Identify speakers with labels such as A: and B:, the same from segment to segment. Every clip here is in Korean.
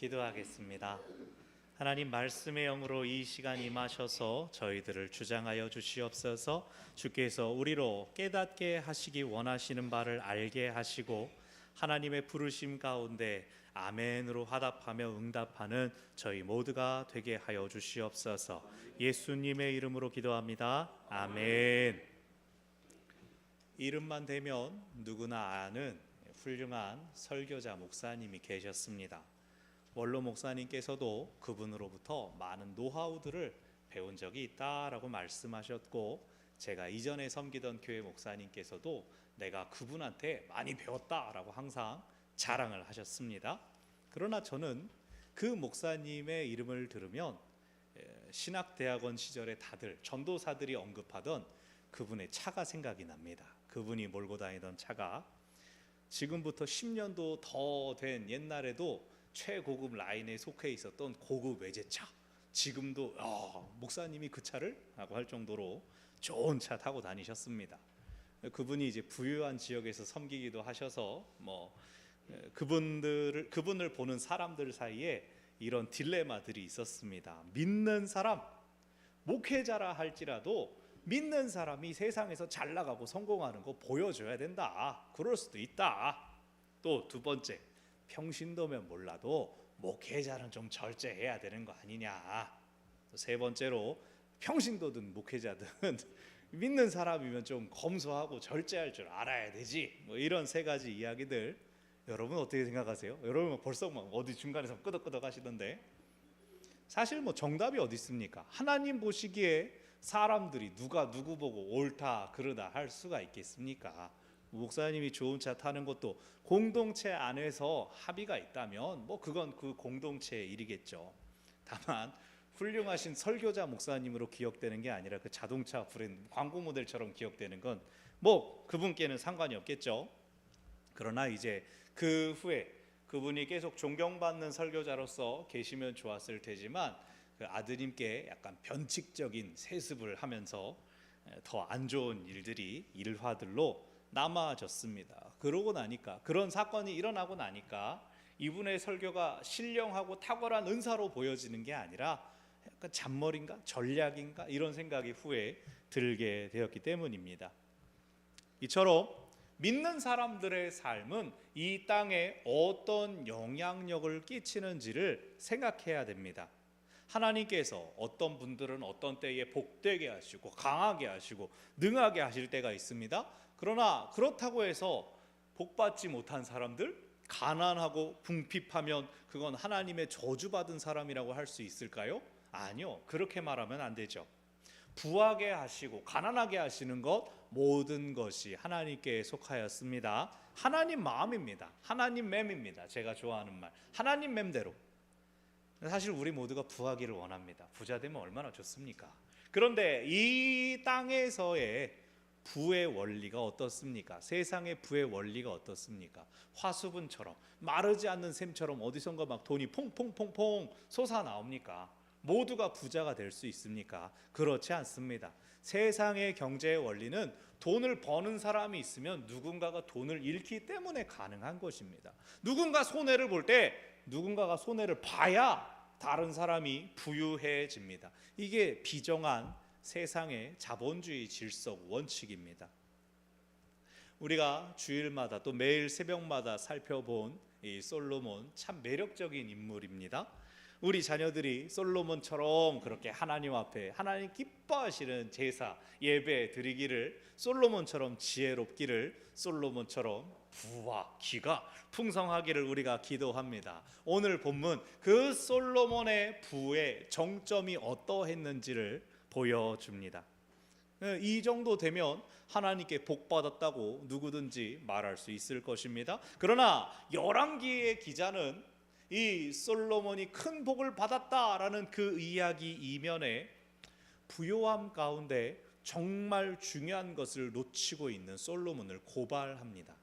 A: 기도하겠습니다. 하나님 말씀의 영으로 이 시간 임하셔서 저희들을 주장하여 주시옵소서. 주께서 우리로 깨닫게 하시기 원하시는 바를 알게 하시고 하나님의 부르심 가운데 아멘으로 화답하며 응답하는 저희 모두가 되게 하여 주시옵소서. 예수님의 이름으로 기도합니다. 아멘. 이름만 대면 누구나 아는 훌륭한 설교자 목사님이 계셨습니다. 원로 목사님께서도 그분으로부터 많은 노하우들을 배운 적이 있다라고 말씀하셨고, 제가 이전에 섬기던 교회 목사님께서도 내가 그분한테 많이 배웠다라고 항상 자랑을 하셨습니다. 그러나 저는 그 목사님의 이름을 들으면 신학대학원 시절에 다들 전도사들이 언급하던 그분의 차가 생각이 납니다. 그분이 몰고 다니던 차가 지금부터 10년도 더 된 옛날에도 최고급 라인에 속해 있었던 고급 외제차, 지금도 목사님이 그 차를? 라고 할 정도로 좋은 차 타고 다니셨습니다. 그분이 이제 부유한 지역에서 섬기기도 하셔서 그분을 보는 사람들 사이에 이런 딜레마들이 있었습니다. 믿는 사람, 목회자라 할지라도 믿는 사람이 세상에서 잘 나가고 성공하는 거 보여줘야 된다. 그럴 수도 있다. 또 두 번째, 평신도면 몰라도 목회자는 좀 절제해야 되는 거 아니냐. 또 세 번째로, 평신도든 목회자든 믿는 사람이면 좀 검소하고 절제할 줄 알아야 되지. 이런 세 가지 이야기들, 여러분 어떻게 생각하세요? 여러분 벌써 어디 중간에서 끄덕끄덕 하시던데, 사실 정답이 어디 있습니까? 하나님 보시기에 사람들이 누가 누구 보고 옳다 그르다 할 수가 있겠습니까? 목사님이 좋은 차 타는 것도 공동체 안에서 합의가 있다면 그건 그 공동체의 일이겠죠. 다만 훌륭하신 설교자 목사님으로 기억되는 게 아니라 그 자동차 브랜드 광고 모델처럼 기억되는 건 그분께는 상관이 없겠죠. 그러나 이제 그 후에 그분이 계속 존경받는 설교자로서 계시면 좋았을 테지만 그 아드님께 약간 변칙적인 세습을 하면서 더 안 좋은 일화들로 남아졌습니다. 그러고 나니까, 그런 사건이 일어나고 나니까 이분의 설교가 신령하고 탁월한 은사로 보여지는 게 아니라 약간 잔머리인가 전략인가 이런 생각이 후에 들게 되었기 때문입니다. 이처럼 믿는 사람들의 삶은 이 땅에 어떤 영향력을 끼치는지를 생각해야 됩니다. 하나님께서 어떤 분들은 어떤 때에 복되게 하시고 강하게 하시고 능하게 하실 때가 있습니다. 그러나 그렇다고 해서 복받지 못한 사람들, 가난하고 궁핍하면 그건 하나님의 저주받은 사람이라고 할 수 있을까요? 아니요, 그렇게 말하면 안 되죠. 부하게 하시고 가난하게 하시는 것, 모든 것이 하나님께 속하였습니다. 하나님 마음입니다. 하나님 맴입니다. 제가 좋아하는 말, 하나님 맴대로. 사실 우리 모두가 부하기를 원합니다. 부자 되면 얼마나 좋습니까? 그런데 이 땅에서의 부의 원리가 어떻습니까? 세상의 부의 원리가 어떻습니까? 화수분처럼, 마르지 않는 샘처럼 어디선가 돈이 퐁퐁퐁퐁 솟아나옵니까? 모두가 부자가 될 수 있습니까? 그렇지 않습니다. 세상의 경제의 원리는 돈을 버는 사람이 있으면 누군가가 돈을 잃기 때문에 가능한 것입니다. 누군가 손해를 볼 때 누군가가 손해를 봐야 다른 사람이 부유해집니다. 이게 비정한 세상의 자본주의 질서 원칙입니다. 우리가 주일마다 또 매일 새벽마다 살펴본 이 솔로몬, 참 매력적인 인물입니다. 우리 자녀들이 솔로몬처럼 그렇게 하나님 앞에 하나님 기뻐하시는 제사 예배 드리기를, 솔로몬처럼 지혜롭기를, 솔로몬처럼 부와 기가 풍성하기를 우리가 기도합니다. 오늘 본문 그 솔로몬의 부의 정점이 어떠했는지를 보여줍니다. 이 정도 되면 하나님께 복 받았다고 누구든지 말할 수 있을 것입니다. 그러나 열왕기의 기자는 이 솔로몬이 큰 복을 받았다라는 그 이야기 이면에 부요함 가운데 정말 중요한 것을 놓치고 있는 솔로몬을 고발합니다.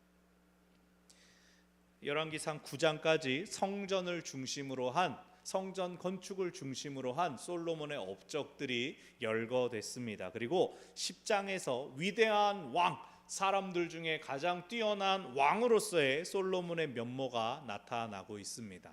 A: 열왕기상 9장까지 성전을 중심으로 한, 성전 건축을 중심으로 한 솔로몬의 업적들이 열거됐습니다. 그리고 10장에서 위대한 왕, 사람들 중에 가장 뛰어난 왕으로서의 솔로몬의 면모가 나타나고 있습니다.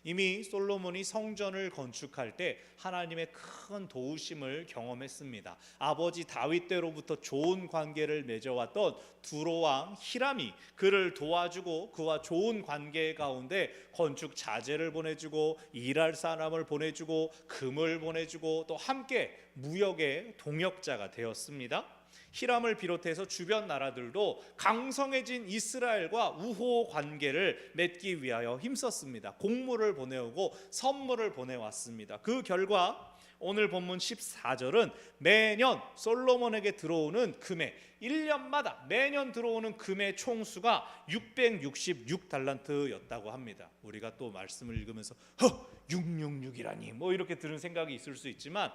A: 이미 솔로몬이 성전을 건축할 때 하나님의 큰 도우심을 경험했습니다. 아버지 다윗 때로부터 좋은 관계를 맺어왔던 두로 왕 히람이 그를 도와주고 그와 좋은 관계 가운데 건축 자재를 보내주고 일할 사람을 보내주고 금을 보내주고 또 함께 무역의 동역자가 되었습니다. 히람을 비롯해서 주변 나라들도 강성해진 이스라엘과 우호 관계를 맺기 위하여 힘썼습니다. 공물을 보내오고 선물을 보내왔습니다. 그 결과 오늘 본문 14절은 매년 솔로몬에게 들어오는 금의 1년마다 매년 들어오는 금의 총수가 666달란트였다고 합니다. 우리가 또 말씀을 읽으면서 666이라니 뭐 이렇게 들은 생각이 있을 수 있지만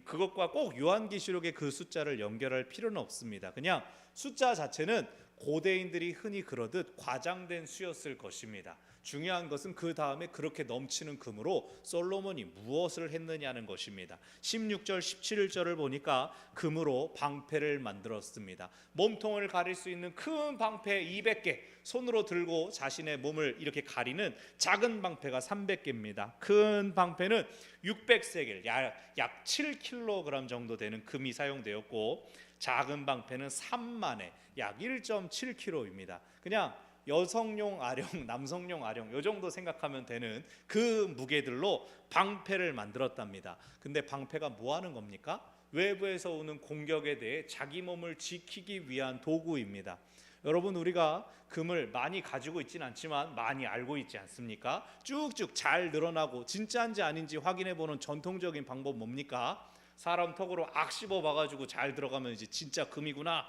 A: 그것과 꼭 요한계시록의 그 숫자를 연결할 필요는 없습니다. 그냥 숫자 자체는 고대인들이 흔히 그러듯 과장된 수였을 것입니다. 중요한 것은 그 다음에 그렇게 넘치는 금으로 솔로몬이 무엇을 했느냐는 것입니다. 16절 17절을 보니까 금으로 방패를 만들었습니다. 몸통을 가릴 수 있는 큰 방패 200개, 손으로 들고 자신의 몸을 이렇게 가리는 작은 방패가 300개입니다. 큰 방패는 600세겔, 약 7kg 정도 되는 금이 사용되었고, 작은 방패는 3만에 약 1.7kg입니다. 그냥 여성용 아령, 남성용 아령 이 정도 생각하면 되는 그 무게들로 방패를 만들었답니다. 근데 방패가 뭐 하는 겁니까? 외부에서 오는 공격에 대해 자기 몸을 지키기 위한 도구입니다. 여러분, 우리가 금을 많이 가지고 있진 않지만 많이 알고 있지 않습니까? 쭉쭉 잘 늘어나고 진짜인지 아닌지 확인해보는 전통적인 방법 뭡니까? 사람 턱으로 악 씹어봐가지고 잘 들어가면 이제 진짜 금이구나.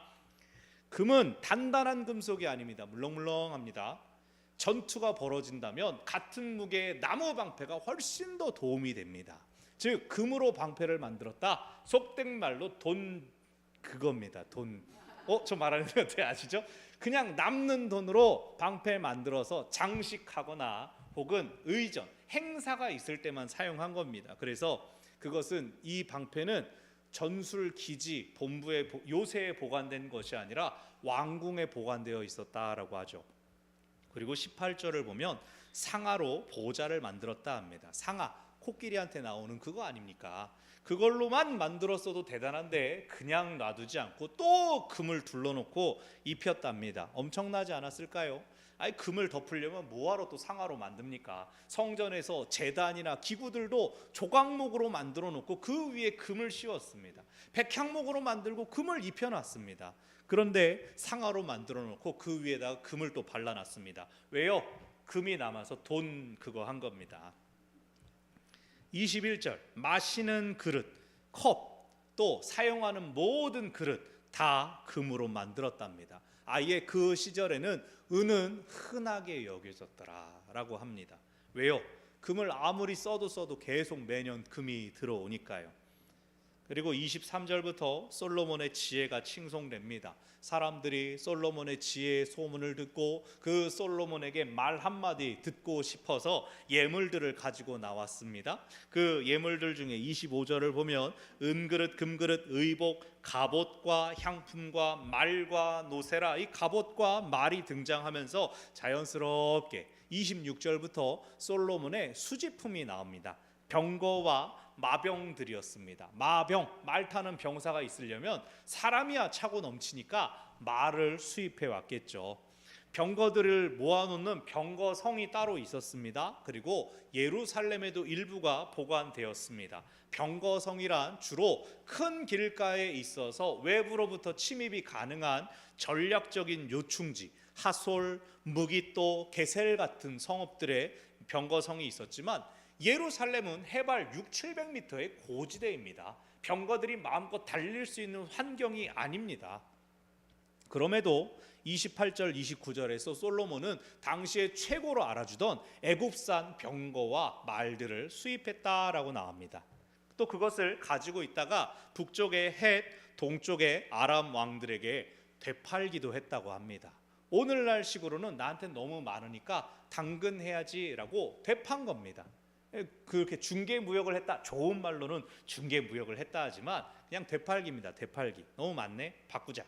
A: 금은 단단한 금속이 아닙니다. 물렁물렁합니다. 전투가 벌어진다면 같은 무게의 나무 방패가 훨씬 더 도움이 됩니다. 즉 금으로 방패를 만들었다. 속된 말로 돈 그겁니다. 돈. 저 말하는 거 어떻게 아시죠? 그냥 남는 돈으로 방패 만들어서 장식하거나 혹은 의전, 행사가 있을 때만 사용한 겁니다. 그래서 그것은 이 방패는 전술 기지 본부의 요새에 보관된 것이 아니라 왕궁에 보관되어 있었다라고 하죠. 그리고 18절을 보면 상아로 보좌를 만들었다 합니다. 상아, 코끼리한테 나오는 그거 아닙니까? 그걸로만 만들었어도 대단한데 그냥 놔두지 않고 또 금을 둘러놓고 입혔답니다. 엄청나지 않았을까요? 아니, 금을 덮으려면 뭐하러 또 상아로 만듭니까? 성전에서 제단이나 기구들도 조각목으로 만들어 놓고 그 위에 금을 씌웠습니다. 백향목으로 만들고 금을 입혀놨습니다. 그런데 상아로 만들어 놓고 그 위에다가 금을 또 발라놨습니다. 왜요? 금이 남아서 돈 그거 한 겁니다. 21절 마시는 그릇, 컵, 또 사용하는 모든 그릇 다 금으로 만들었답니다. 아예 그 시절에는 은은 흔하게 여겨졌더라라고 합니다. 왜요? 금을 아무리 써도 계속 매년 금이 들어오니까요. 그리고 23절부터 솔로몬의 지혜가 칭송됩니다. 사람들이 솔로몬의 지혜의 소문을 듣고 그 솔로몬에게 말 한마디 듣고 싶어서 예물들을 가지고 나왔습니다. 그 예물들 중에 25절을 보면 은그릇, 금그릇, 의복, 갑옷과 향품과 말과 노세라, 이 갑옷과 말이 등장하면서 자연스럽게 26절부터 솔로몬의 수집품이 나옵니다. 병거와 마병들이었습니다. 마병, 말 타는 병사가 있으려면 사람이야 차고 넘치니까 말을 수입해 왔겠죠. 병거들을 모아놓는 병거성이 따로 있었습니다. 그리고 예루살렘에도 일부가 보관되었습니다. 병거성이란 주로 큰 길가에 있어서 외부로부터 침입이 가능한 전략적인 요충지, 하솔, 무기또, 게셀 같은 성읍들의 병거성이 있었지만 예루살렘은 해발 600~700m의 고지대입니다. 병거들이 마음껏 달릴 수 있는 환경이 아닙니다. 그럼에도 28절 29절에서 솔로몬은 당시에 최고로 알아주던 애굽산 병거와 말들을 수입했다라고 나옵니다. 또 그것을 가지고 있다가 북쪽의 헷, 동쪽의 아람 왕들에게 되팔기도 했다고 합니다. 오늘날 식으로는 나한테 너무 많으니까 당근해야지라고 되판 겁니다. 그렇게 중개무역을 했다, 좋은 말로는 중개무역을 했다 하지만 그냥 되팔기입니다. 되팔기. 너무 많네, 바꾸자.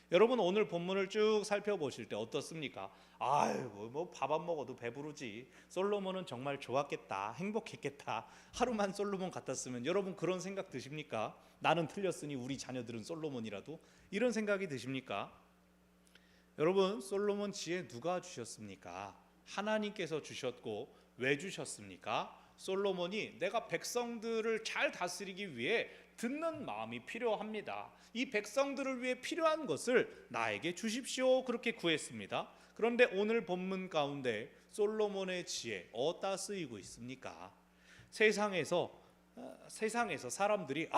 A: 여러분 오늘 본문을 쭉 살펴보실 때 어떻습니까? 아이고 뭐 밥 안 먹어도 배부르지. 솔로몬은 정말 좋았겠다. 행복했겠다. 하루만 솔로몬 같았으면. 여러분 그런 생각 드십니까? 나는 틀렸으니 우리 자녀들은 솔로몬이라도. 이런 생각이 드십니까? 여러분 솔로몬 지혜 누가 주셨습니까? 하나님께서 주셨고 왜 주셨습니까? 솔로몬이 내가 백성들을 잘 다스리기 위해 듣는 마음이 필요합니다. 이 백성들을 위해 필요한 것을 나에게 주십시오. 그렇게 구했습니다. 그런데 오늘 본문 가운데 솔로몬의 지혜 어디다 쓰이고 있습니까? 세상에서 사람들이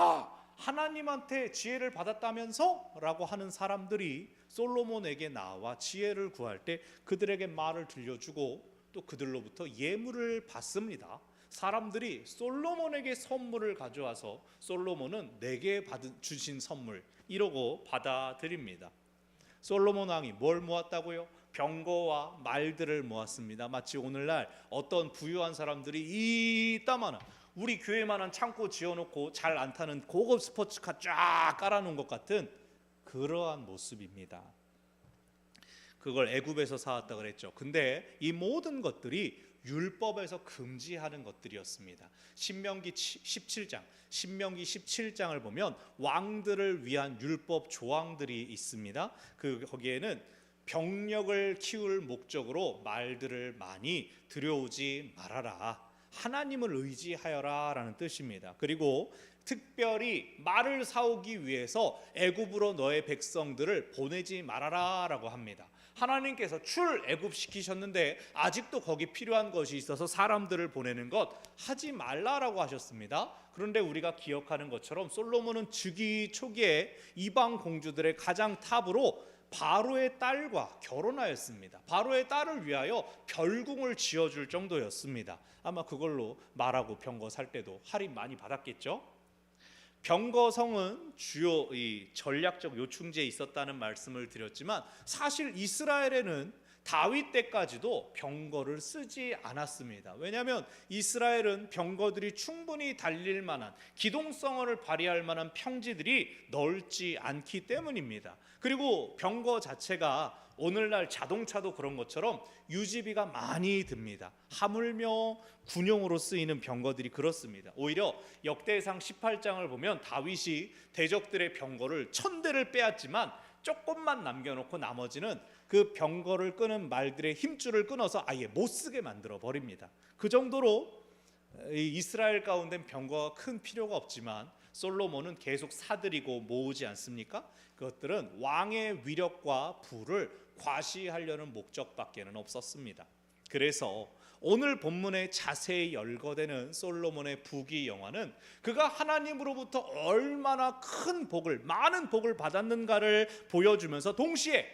A: 하나님한테 지혜를 받았다면서? 라고 하는 사람들이 솔로몬에게 나와 지혜를 구할 때 그들에게 말을 들려주고 또 그들로부터 예물을 받습니다. 사람들이 솔로몬에게 선물을 가져와서 솔로몬은 내게 주신 선물 이러고 받아들입니다. 솔로몬 왕이 뭘 모았다고요? 병거와 말들을 모았습니다. 마치 오늘날 어떤 부유한 사람들이 이따만한 우리 교회만한 창고 지어놓고 잘 안 타는 고급 스포츠카 쫙 깔아놓은 것 같은 그러한 모습입니다. 그걸 애굽에서 사왔다 그랬죠. 근데 이 모든 것들이 율법에서 금지하는 것들이었습니다. 신명기 17장을 보면 왕들을 위한 율법 조항들이 있습니다. 거기에는 병력을 키울 목적으로 말들을 많이 들여오지 말아라. 하나님을 의지하여라 라는 뜻입니다. 그리고 특별히 말을 사오기 위해서 애굽으로 너의 백성들을 보내지 말아라 라고 합니다. 하나님께서 출애굽시키셨는데 아직도 거기 필요한 것이 있어서 사람들을 보내는 것 하지 말라라고 하셨습니다. 그런데 우리가 기억하는 것처럼 솔로몬은 즉위 초기에 이방 공주들의 가장 탑으로 바로의 딸과 결혼하였습니다. 바로의 딸을 위하여 별궁을 지어줄 정도였습니다. 아마 그걸로 말하고 병거 살 때도 할인 많이 받았겠죠. 병거성은 주요 전략적 요충지에 있었다는 말씀을 드렸지만 사실 이스라엘에는 다윗 때까지도 병거를 쓰지 않았습니다. 왜냐하면 이스라엘은 병거들이 충분히 달릴 만한 기동성을 발휘할 만한 평지들이 넓지 않기 때문입니다. 그리고 병거 자체가 오늘날 자동차도 그런 것처럼 유지비가 많이 듭니다. 하물며 군용으로 쓰이는 병거들이 그렇습니다. 오히려 역대상 18장을 보면 다윗이 대적들의 병거를 1000대를 빼앗지만 조금만 남겨놓고 나머지는 그 병거를 끄는 말들의 힘줄을 끊어서 아예 못 쓰게 만들어 버립니다. 그 정도로 이스라엘 가운데 병거가 큰 필요가 없지만 솔로몬은 계속 사들이고 모으지 않습니까? 그것들은 왕의 위력과 부를 과시하려는 목적밖에는 없었습니다. 그래서 오늘 본문에 자세히 열거되는 솔로몬의 부귀영화는 그가 하나님으로부터 얼마나 큰 복을, 많은 복을 받았는가를 보여주면서 동시에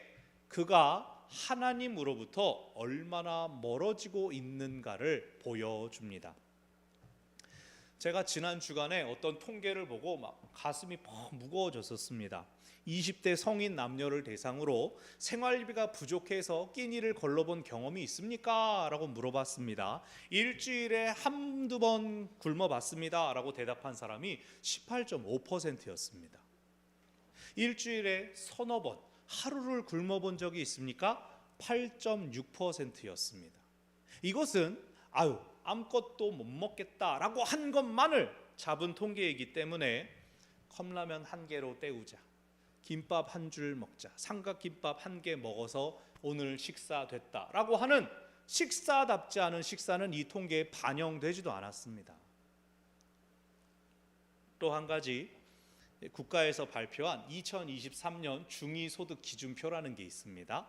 A: 그가 하나님으로부터 얼마나 멀어지고 있는가를 보여줍니다. 제가 지난 주간에 어떤 통계를 보고 막 가슴이 퍽 무거워졌었습니다. 20대 성인 남녀를 대상으로 생활비가 부족해서 끼니를 걸러본 경험이 있습니까? 라고 물어봤습니다. 일주일에 한두 번 굶어봤습니다 라고 대답한 사람이 18.5%였습니다. 일주일에 서너 번 하루를 굶어본 적이 있습니까? 8.6%였습니다. 이것은 아무것도 못 먹겠다라고 한 것만을 잡은 통계이기 때문에 컵라면 한 개로 때우자, 김밥 한 줄 먹자, 삼각김밥 한 개 먹어서 오늘 식사 됐다라고 하는 식사답지 않은 식사는 이 통계에 반영되지도 않았습니다. 또 한 가지 국가에서 발표한 2023년 중위소득 기준표라는 게 있습니다.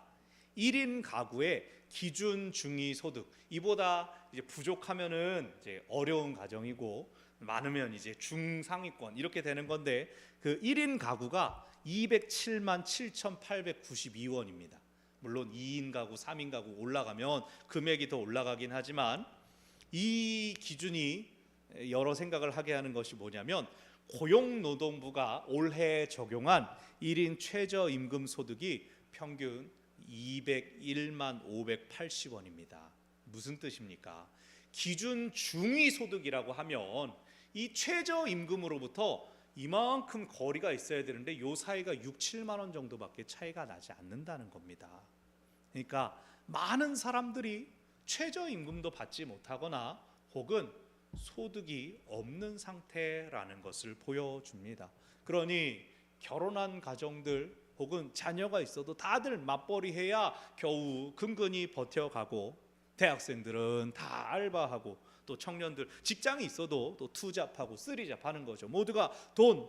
A: 1인 가구의 기준 중위소득, 이보다 이제 부족하면은 이제 어려운 가정이고 많으면 이제 중상위권 이렇게 되는 건데 그 1인 가구가 207만 7,892원입니다. 물론 2인 가구, 3인 가구 올라가면 금액이 더 올라가긴 하지만 이 기준이 여러 생각을 하게 하는 것이 뭐냐면 고용노동부가 올해 적용한 1인 최저임금 소득이 평균 201만 580원입니다. 무슨 뜻입니까? 기준 중위소득이라고 하면 이 최저임금으로부터 이만큼 거리가 있어야 되는데 요 사이가 6, 7만 원 정도밖에 차이가 나지 않는다는 겁니다. 그러니까 많은 사람들이 최저임금도 받지 못하거나 혹은 소득이 없는 상태라는 것을 보여줍니다. 그러니 결혼한 가정들 혹은 자녀가 있어도 다들 맞벌이해야 겨우 근근히 버텨가고, 대학생들은 다 알바하고, 또 청년들 직장이 있어도 또 투잡하고 쓰리잡하는 거죠. 모두가 돈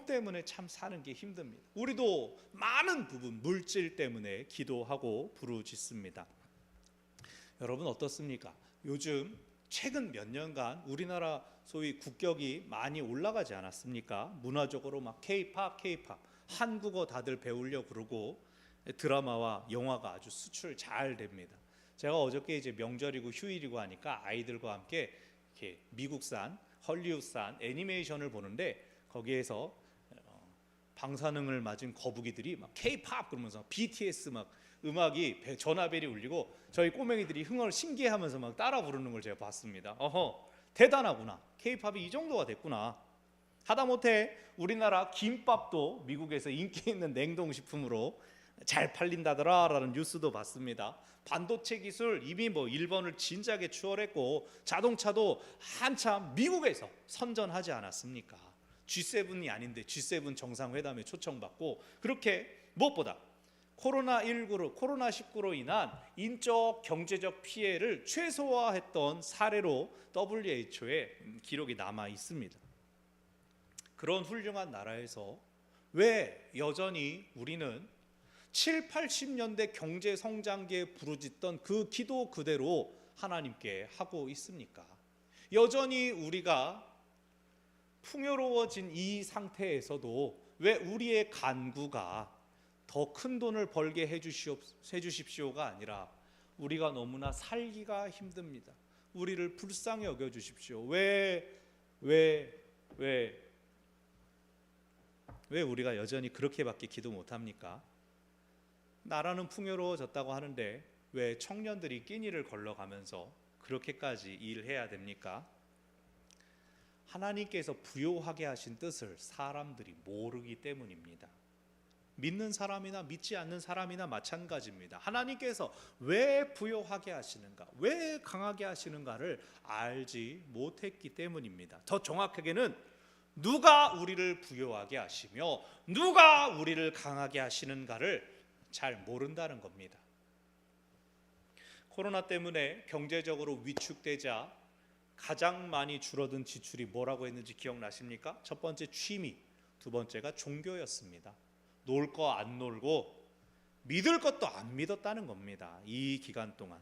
A: 때문에 참 사는 게 힘듭니다. 우리도 많은 부분 물질 때문에 기도하고 부르짖습니다. 여러분 어떻습니까? 요즘 최근 몇 년간 우리나라 소위 국격이 많이 올라가지 않았습니까? 문화적으로 막 K-팝 한국어 다들 배우려고 그러고 드라마와 영화가 아주 수출 잘 됩니다. 제가 어저께 이제 명절이고 휴일이고 하니까 아이들과 함께 이렇게 미국산, 헐리우드산 애니메이션을 보는데 거기에서 방사능을 맞은 거북이들이 막 K-팝 그러면서 BTS 막 음악이 전화벨이 울리고 저희 꼬맹이들이 흥얼 신기해하면서 막 따라 부르는 걸 제가 봤습니다. 어허, 대단하구나. K-팝이 이 정도가 됐구나. 하다못해 우리나라 김밥도 미국에서 인기 있는 냉동식품으로 잘 팔린다더라라는 뉴스도 봤습니다. 반도체 기술 이미 일본을 진작에 추월했고 자동차도 한참 미국에서 선전하지 않았습니까? G7이 아닌데 G7 정상회담에 초청받고, 그렇게 무엇보다 코로나19로 인한 인적 경제적 피해를 최소화했던 사례로 WHO에 기록이 남아 있습니다. 그런 훌륭한 나라에서 왜 여전히 우리는 7, 80년대 경제 성장기에 부르짖던 그 기도 그대로 하나님께 하고 있습니까? 여전히 우리가 풍요로워진 이 상태에서도 왜 우리의 간구가 더 큰 돈을 벌게 해주십시오가 아니라 우리가 너무나 살기가 힘듭니다. 우리를 불쌍히 여겨주십시오. 왜 우리가 여전히 그렇게밖에 기도 못합니까? 나라는 풍요로워졌다고 하는데 왜 청년들이 끼니를 걸러가면서 그렇게까지 일해야 됩니까? 하나님께서 부요하게 하신 뜻을 사람들이 모르기 때문입니다. 믿는 사람이나 믿지 않는 사람이나 마찬가지입니다. 하나님께서 왜 부요하게 하시는가, 왜 강하게 하시는가를 알지 못했기 때문입니다. 더 정확하게는 누가 우리를 부요하게 하시며 누가 우리를 강하게 하시는가를 잘 모른다는 겁니다. 코로나 때문에 경제적으로 위축되자 가장 많이 줄어든 지출이 뭐라고 했는지 기억나십니까? 첫 번째 취미, 두 번째가 종교였습니다. 놀 거 안 놀고 믿을 것도 안 믿었다는 겁니다. 이 기간 동안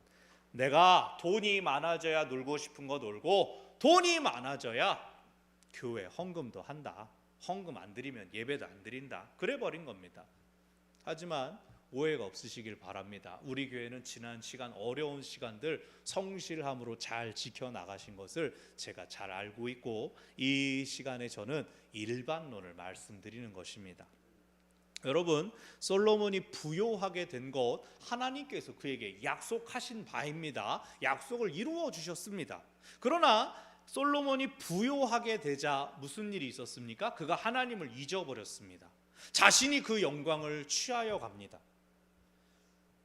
A: 내가 돈이 많아져야 놀고 싶은 거 놀고 돈이 많아져야 교회 헌금도 한다. 헌금 안 드리면 예배도 안 드린다. 그래 버린 겁니다. 하지만 오해가 없으시길 바랍니다. 우리 교회는 지난 시간 어려운 시간들 성실함으로 잘 지켜나가신 것을 제가 잘 알고 있고 이 시간에 저는 일반론을 말씀드리는 것입니다. 여러분, 솔로몬이 부요하게 된 것 하나님께서 그에게 약속하신 바입니다. 약속을 이루어 주셨습니다. 그러나 솔로몬이 부요하게 되자 무슨 일이 있었습니까? 그가 하나님을 잊어버렸습니다. 자신이 그 영광을 취하여 갑니다.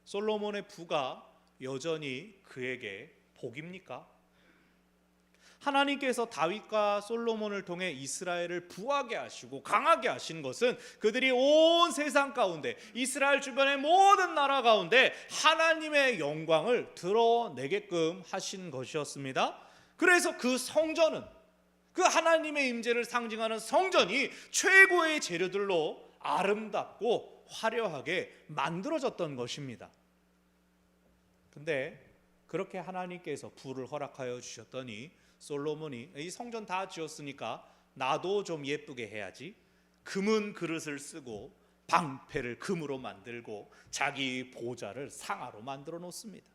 A: 솔로몬의 부가 여전히 그에게 복입니까? 하나님께서 다윗과 솔로몬을 통해 이스라엘을 부하게 하시고 강하게 하신 것은 그들이 온 세상 가운데 이스라엘 주변의 모든 나라 가운데 하나님의 영광을 드러내게끔 하신 것이었습니다. 그래서 그 성전은, 그 하나님의 임재를 상징하는 성전이 최고의 재료들로 아름답고 화려하게 만들어졌던 것입니다. 근데 그렇게 하나님께서 부를 허락하여 주셨더니 솔로몬이 이 성전 다 지었으니까 나도 좀 예쁘게 해야지, 금은 그릇을 쓰고 방패를 금으로 만들고 자기 보좌를 상아로 만들어 놓습니다.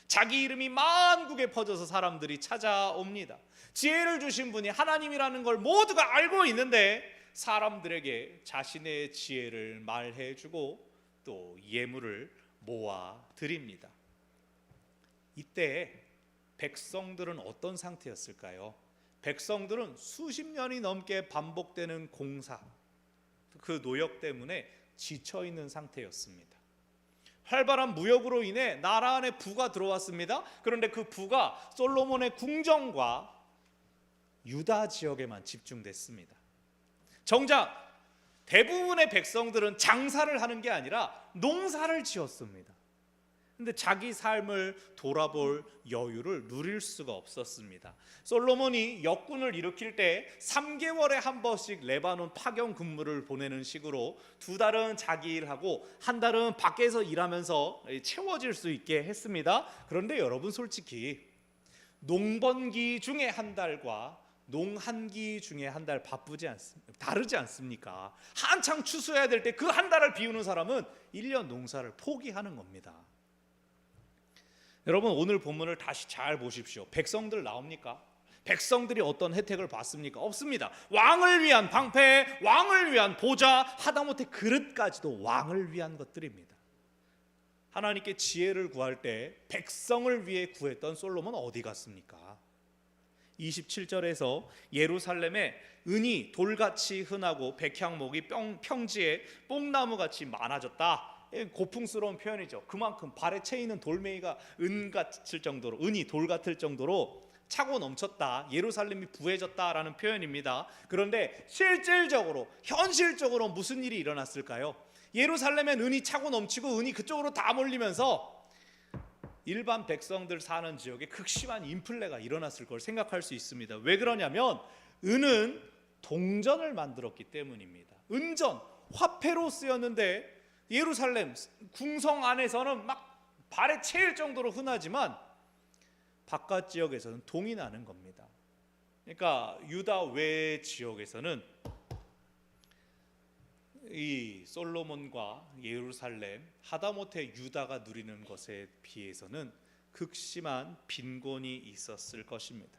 A: 자기 이름이 만국에 퍼져서 사람들이 찾아옵니다. 지혜를 주신 분이 하나님이라는 걸 모두가 알고 있는데 사람들에게 자신의 지혜를 말해주고 또 예물을 모아 드립니다. 이때 백성들은 어떤 상태였을까요? 백성들은 수십 년이 넘게 반복되는 공사, 그 노역 때문에 지쳐 있는 상태였습니다. 활발한 무역으로 인해 나라 안에 부가 들어왔습니다. 그런데 그 부가 솔로몬의 궁정과 유다 지역에만 집중됐습니다. 정작 대부분의 백성들은 장사를 하는 게 아니라 농사를 지었습니다. 근데 자기 삶을 돌아볼 여유를 누릴 수가 없었습니다. 솔로몬이 역군을 일으킬 때 3개월에 한 번씩 레바논 파견 근무를 보내는 식으로 2달은 자기 일하고 1달은 밖에서 일하면서 채워질 수 있게 했습니다. 그런데 여러분, 솔직히 농번기 중에 1달과 농한기 중에 1달 다르지 않습니까? 한창 추수해야 될 때 그 1달을 비우는 사람은 1년 농사를 포기하는 겁니다. 여러분, 오늘 본문을 다시 잘 보십시오. 백성들 나옵니까? 백성들이 어떤 혜택을 받습니까? 없습니다. 왕을 위한 방패, 왕을 위한 보좌, 하다못해 그릇까지도 왕을 위한 것들입니다. 하나님께 지혜를 구할 때 백성을 위해 구했던 솔로몬 어디 갔습니까? 27절에서 예루살렘에 은이 돌같이 흔하고 백향목이 평지에 뽕나무같이 많아졌다. 고풍스러운 표현이죠. 그만큼 발에 채이는 돌멩이가 은 같을 정도로, 은이 돌 같을 정도로 차고 넘쳤다, 예루살렘이 부해졌다라는 표현입니다. 그런데 실질적으로, 현실적으로 무슨 일이 일어났을까요? 예루살렘엔 은이 차고 넘치고 은이 그쪽으로 다 몰리면서 일반 백성들 사는 지역에 극심한 인플레가 일어났을 걸 생각할 수 있습니다. 왜 그러냐면 은은 동전을 만들었기 때문입니다. 은전, 화폐로 쓰였는데 예루살렘 궁성 안에서는 막 발에 채일 정도로 흔하지만 바깥 지역에서는 동이 나는 겁니다. 그러니까 유다 외 지역에서는 이 솔로몬과 예루살렘, 하다못해 유다가 누리는 것에 비해서는 극심한 빈곤이 있었을 것입니다.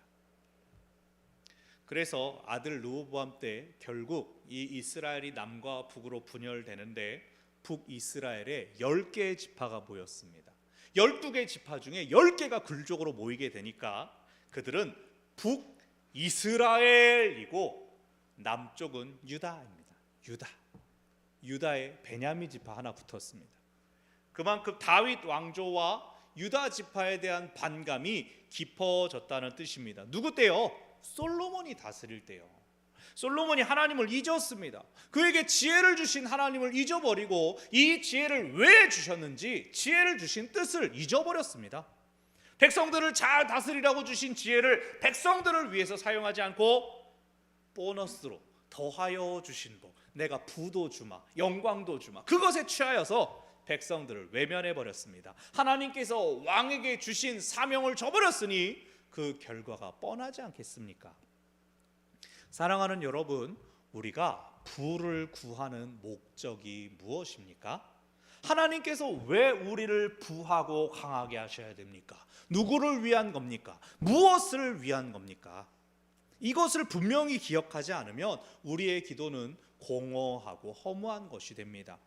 A: 그래서 아들 르호보암 때 결국 이 이스라엘이 남과 북으로 분열되는데 북이스라엘에 10개의 지파가 모였습니다. 12개의 지파 중에 10개가 굴족으로 모이게 되니까 그들은 북이스라엘이고 남쪽은 유다입니다. 유다에 베냐민 지파 하나 붙었습니다. 그만큼 다윗 왕조와 유다 지파에 대한 반감이 깊어졌다는 뜻입니다. 누구 때요? 솔로몬이 다스릴 때요. 솔로몬이 하나님을 잊었습니다. 그에게 지혜를 주신 하나님을 잊어버리고 이 지혜를 왜 주셨는지, 지혜를 주신 뜻을 잊어버렸습니다. 백성들을 잘 다스리라고 주신 지혜를 백성들을 위해서 사용하지 않고 보너스로 더하여 주신 복, 내가 부도 주마, 영광도 주마, 그것에 취하여서 백성들을 외면해 버렸습니다. 하나님께서 왕에게 주신 사명을 저버렸으니 그 결과가 뻔하지 않겠습니까? 사랑하는 여러분, 우리가 부를 구하는 목적이 무엇입니까? 하나님께서 왜 우리를 부하고 강하게 하셔야 됩니까? 누구를 위한 겁니까? 무엇을 위한 겁니까? 이것을 분명히 기억하지 않으면 우리의 기도는 공허하고 허무한 것이 됩니다.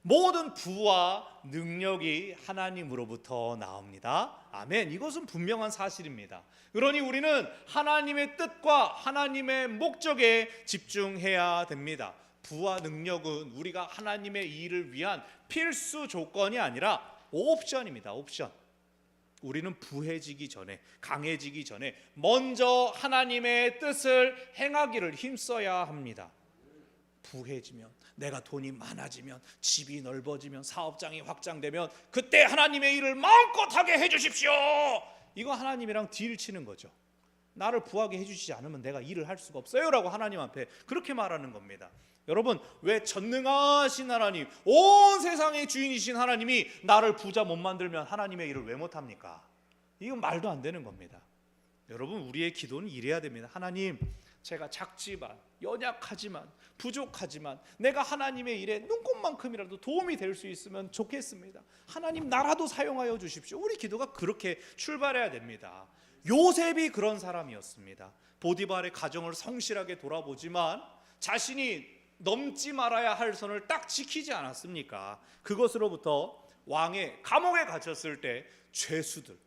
A: 모든 부와 능력이 하나님으로부터 나옵니다. 아멘. 이것은 분명한 사실입니다. 그러니 우리는 하나님의 뜻과 하나님의 목적에 집중해야 됩니다. 부와 능력은 우리가 하나님의 일을 위한 필수 조건이 아니라 옵션입니다. 옵션. 우리는 부해지기 전에, 강해지기 전에 먼저 하나님의 뜻을 행하기를 힘써야 합니다. 부해지면, 내가 돈이 많아지면, 집이 넓어지면, 사업장이 확장되면 그때 하나님의 일을 마음껏 하게 해주십시오. 이거 하나님이랑 딜 치는 거죠. 나를 부하게 해주시지 않으면 내가 일을 할 수가 없어요 라고 하나님 앞에 그렇게 말하는 겁니다. 여러분, 왜 전능하신 하나님, 온 세상의 주인이신 하나님이 나를 부자 못 만들면 하나님의 일을 왜 못합니까? 이건 말도 안 되는 겁니다. 여러분, 우리의 기도는 이래야 됩니다. 하나님, 제가 작지만, 연약하지만, 부족하지만 내가 하나님의 일에 눈꼽만큼이라도 도움이 될 수 있으면 좋겠습니다. 하나님, 나라도 사용하여 주십시오. 우리 기도가 그렇게 출발해야 됩니다. 요셉이 그런 사람이었습니다. 보디발의 가정을 성실하게 돌아보지만 자신이 넘지 말아야 할 선을 딱 지키지 않았습니까? 그것으로부터 왕의 감옥에 갇혔을 때 죄수들,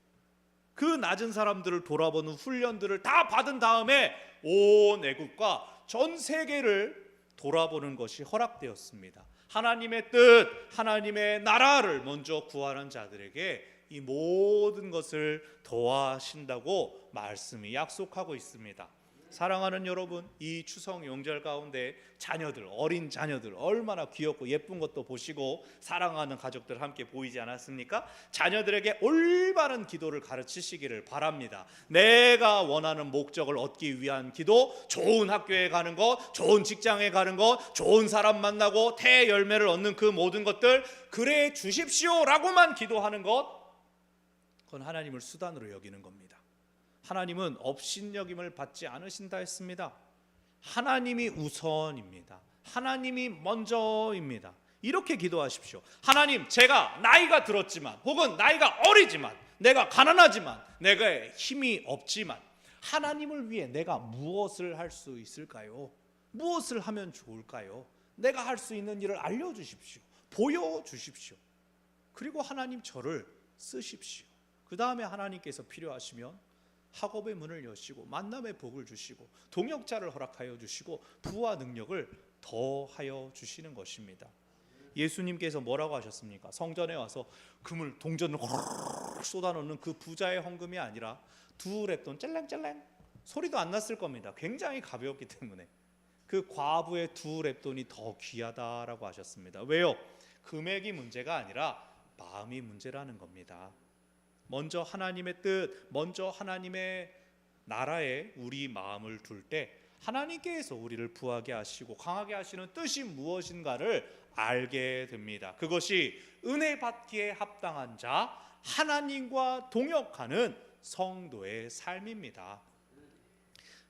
A: 그 낮은 사람들을 돌아보는 훈련들을 다 받은 다음에 온 애국과 전 세계를 돌아보는 것이 허락되었습니다. 하나님의 뜻, 하나님의 나라를 먼저 구하는 자들에게 이 모든 것을 더하신다고 말씀이 약속하고 있습니다. 사랑하는 여러분, 이 추석 명절 가운데 자녀들, 어린 자녀들 얼마나 귀엽고 예쁜 것도 보시고 사랑하는 가족들 함께 보이지 않았습니까? 자녀들에게 올바른 기도를 가르치시기를 바랍니다. 내가 원하는 목적을 얻기 위한 기도, 좋은 학교에 가는 것, 좋은 직장에 가는 것, 좋은 사람 만나고 태열매를 얻는 그 모든 것들 그래 주십시오라고만 기도하는 것, 그건 하나님을 수단으로 여기는 겁니다. 하나님은 업신여김을 받지 않으신다 했습니다. 하나님이 우선입니다. 하나님이 먼저입니다. 이렇게 기도하십시오. 하나님, 제가 나이가 들었지만 혹은 나이가 어리지만 내가 가난하지만 내가 힘이 없지만 하나님을 위해 내가 무엇을 할 수 있을까요? 무엇을 하면 좋을까요? 내가 할 수 있는 일을 알려주십시오. 보여주십시오. 그리고 하나님 저를 쓰십시오. 그 다음에 하나님께서 필요하시면 학업의 문을 여시고 만남의 복을 주시고 동역자를 허락하여 주시고 부와 능력을 더하여 주시는 것입니다. 예수님께서 뭐라고 하셨습니까? 성전에 와서 금을 동전을 쏟아놓는 그 부자의 헌금이 아니라 두 랩돈 짤랑짤랑 소리도 안 났을 겁니다. 굉장히 가벼웠기 때문에 그 과부의 두 랩돈이 더 귀하다라고 하셨습니다. 왜요? 금액이 문제가 아니라 마음이 문제라는 겁니다. 먼저 하나님의 뜻, 먼저 하나님의 나라에 우리 마음을 둘 때 하나님께서 우리를 부하게 하시고 강하게 하시는 뜻이 무엇인가를 알게 됩니다. 그것이 은혜 받기에 합당한 자, 하나님과 동역하는 성도의 삶입니다.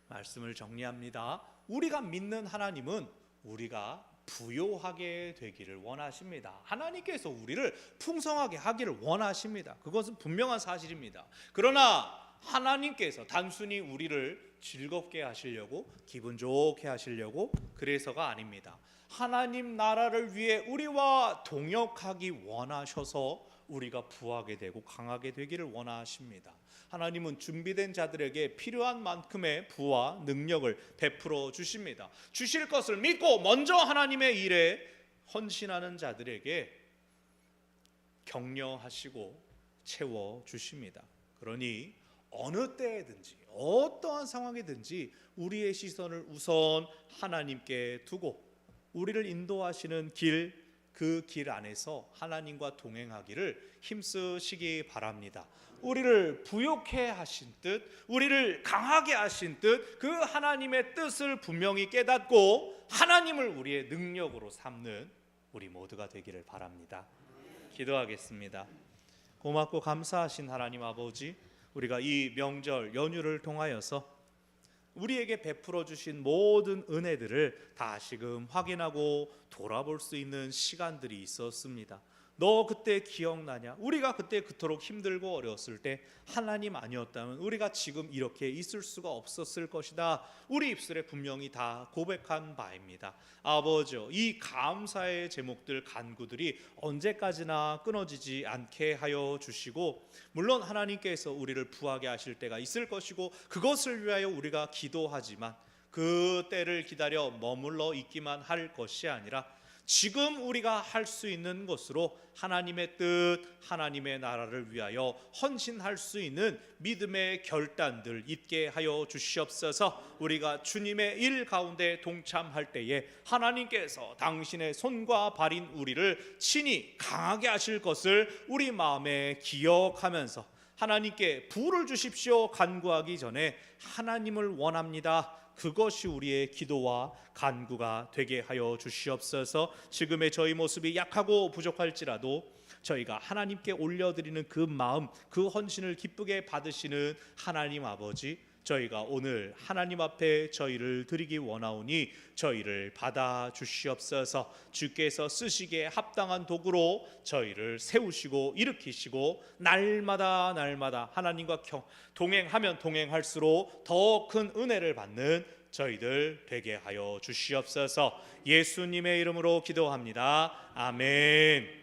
A: 말씀을 정리합니다. 우리가 믿는 하나님은 우리가 부요하게 되기를 원하십니다. 하나님께서 우리를 풍성하게 하기를 원하십니다. 그것은 분명한 사실입니다. 그러나 하나님께서 단순히 우리를 즐겁게 하시려고 기분 좋게 하시려고 그래서가 아닙니다. 하나님 나라를 위해 우리와 동역하기 원하셔서 우리가 부하게 되고 강하게 되기를 원하십니다. 하나님은 준비된 자들에게 필요한 만큼의 부와 능력을 베풀어 주십니다. 주실 것을 믿고 먼저 하나님의 일에 헌신하는 자들에게 격려하시고 채워 주십니다. 그러니 어느 때든지 어떠한 상황이든지 우리의 시선을 우선 하나님께 두고 우리를 인도하시는 길, 그 길 안에서 하나님과 동행하기를 힘쓰시기 바랍니다. 우리를 부욕해 하신 뜻, 우리를 강하게 하신 뜻, 그 하나님의 뜻을 분명히 깨닫고 하나님을 우리의 능력으로 삼는 우리 모두가 되기를 바랍니다. 기도하겠습니다. 고맙고 감사하신 하나님 아버지, 우리가 이 명절 연휴를 통하여서 우리에게 베풀어 주신 모든 은혜들을 다시금 확인하고 돌아볼 수 있는 시간들이 있었습니다. 너 그때 기억나냐? 우리가 그때 그토록 힘들고 어려웠을 때 하나님 아니었다면 우리가 지금 이렇게 있을 수가 없었을 것이다. 우리 입술에 분명히 다 고백한 바입니다. 아버지, 이 감사의 제목들, 간구들이 언제까지나 끊어지지 않게 하여 주시고, 물론 하나님께서 우리를 부하게 하실 때가 있을 것이고 그것을 위하여 우리가 기도하지만 그 때를 기다려 머물러 있기만 할 것이 아니라 지금 우리가 할 수 있는 것으로 하나님의 뜻, 하나님의 나라를 위하여 헌신할 수 있는 믿음의 결단들 있게 하여 주시옵소서. 우리가 주님의 일 가운데 동참할 때에 하나님께서 당신의 손과 발인 우리를 친히 강하게 하실 것을 우리 마음에 기억하면서 하나님께 부를 주십시오 간구하기 전에 하나님을 원합니다. 그것이 우리의 기도와 간구가 되게 하여 주시옵소서. 지금의 저희 모습이 약하고 부족할지라도 저희가 하나님께 올려드리는 그 마음, 그 헌신을 기쁘게 받으시는 하나님 아버지, 저희가 오늘 하나님 앞에 저희를 드리기 원하오니 저희를 받아 주시옵소서. 주께서 쓰시기에 합당한 도구로 저희를 세우시고 일으키시고 날마다 하나님과 동행하면 동행할수록 더 큰 은혜를 받는 저희들 되게 하여 주시옵소서. 예수님의 이름으로 기도합니다. 아멘.